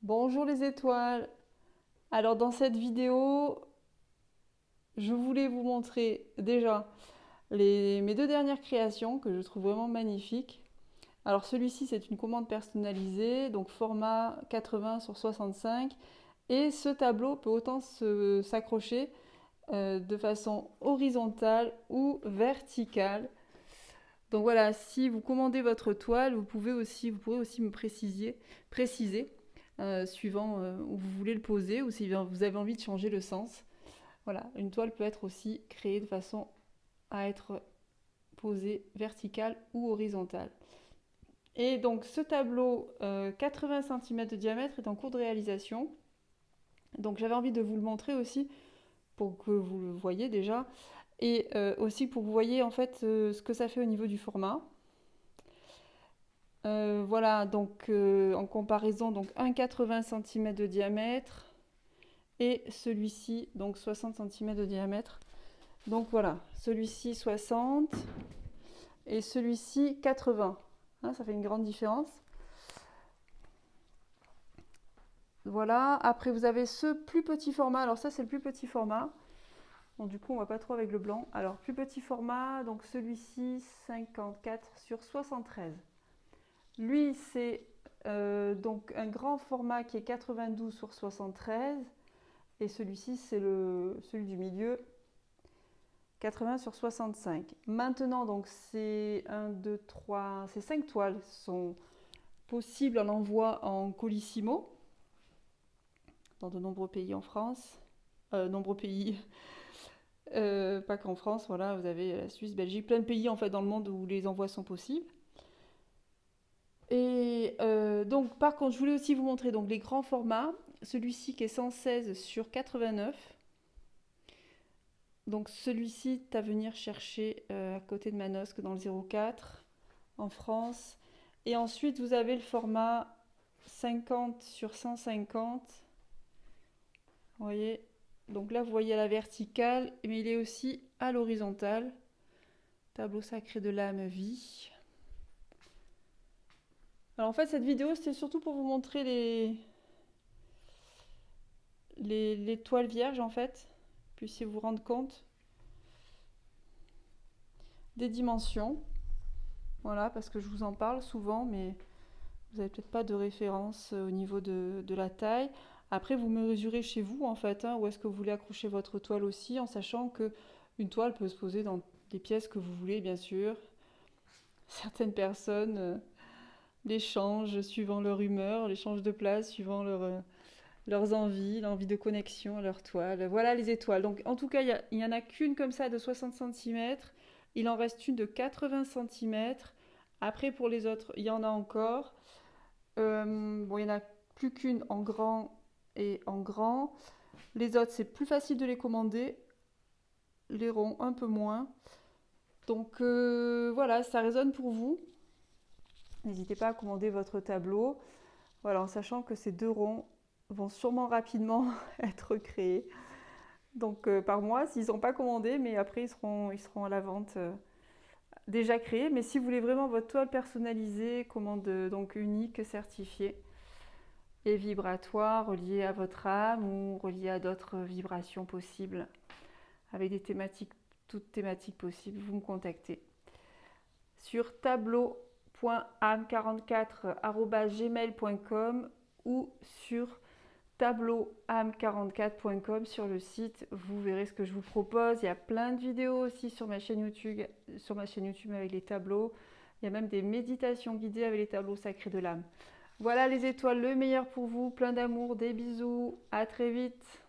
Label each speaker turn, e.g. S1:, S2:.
S1: Bonjour les étoiles. Alors dans cette vidéo, je voulais vous montrer déjà mes deux dernières créations que je trouve vraiment magnifiques. Alors celui-ci c'est une commande personnalisée, donc format 80 sur 65. Et ce tableau peut autant s'accrocher de façon horizontale ou verticale. Donc voilà, si vous commandez votre toile, vous pourrez aussi me préciser suivant où vous voulez le poser ou si vous avez envie de changer le sens. Voilà, une toile peut être aussi créée de façon à être posée verticale ou horizontale. Et donc ce tableau 80 cm de diamètre est en cours de réalisation. Donc j'avais envie de vous le montrer aussi pour que vous le voyez déjà et aussi pour que vous voyez en fait ce que ça fait au niveau du format. Voilà, donc en comparaison, donc un 80 cm de diamètre et celui-ci, donc 60 cm de diamètre. Donc voilà, celui-ci 60 et celui-ci 80. Hein, ça fait une grande différence. Voilà, après vous avez ce plus petit format. Alors ça c'est le plus petit format. Bon, du coup on va pas trop avec le blanc. Alors plus petit format, donc celui-ci 54 sur 73. Lui c'est donc un grand format qui est 92 sur 73. Et celui-ci c'est celui du milieu 80 sur 65. Maintenant, donc, c'est 1, 2, 3, ces 5 toiles sont possibles en envoi en colissimo dans de nombreux pays en France. Nombreux pays, pas qu'en France, voilà, vous avez la Suisse, Belgique, plein de pays en fait dans le monde où les envois sont possibles. Et donc, par contre, je voulais aussi vous montrer donc, les grands formats. Celui-ci qui est 116 sur 89. Donc celui-ci, tu à venir chercher à côté de Manosque dans le 04 en France. Et ensuite, vous avez le format 50 sur 150. Vous voyez? Donc là, vous voyez à la verticale, mais il est aussi à l'horizontale. Tableau sacré de l'âme vie. Alors en fait, cette vidéo, c'était surtout pour vous montrer les toiles vierges, en fait. Puissiez vous rendre compte des dimensions. Voilà, parce que je vous en parle souvent, mais vous n'avez peut-être pas de référence au niveau de la taille. Après, vous mesurez chez vous, en fait, hein, où est-ce que vous voulez accrocher votre toile aussi, en sachant que une toile peut se poser dans les pièces que vous voulez, bien sûr. Certaines personnes les changent suivant leur humeur, les changent de place suivant leurs envies, l'envie de connexion à leur toile. Voilà les étoiles. Donc, en tout cas, il n'y en a qu'une comme ça de 60 cm. Il en reste une de 80 cm. Après, pour les autres, il y en a encore. Bon, il n'y en a plus qu'une en grand et en grand. Les autres, c'est plus facile de les commander. Les ronds, un peu moins. Donc voilà, ça résonne pour vous. N'hésitez pas à commander votre tableau. Voilà, en sachant que ces deux ronds vont sûrement rapidement être créés. Donc par mois, s'ils ne sont pas commandés, mais après ils seront à la vente déjà créés. Mais si vous voulez vraiment votre toile personnalisée, commande donc unique, certifiée, et vibratoire relié à votre âme ou relié à d'autres vibrations possibles avec des thématiques, toutes thématiques possibles, vous me contactez sur tableau.âme44@gmail.com ou sur tableauâme44.com sur le site. Vous verrez ce que je vous propose. Il y a plein de vidéos aussi sur ma chaîne YouTube avec les tableaux. Il y a même des méditations guidées avec les tableaux sacrés de l'âme. Voilà les étoiles, le meilleur pour vous, plein d'amour, des bisous, à très vite.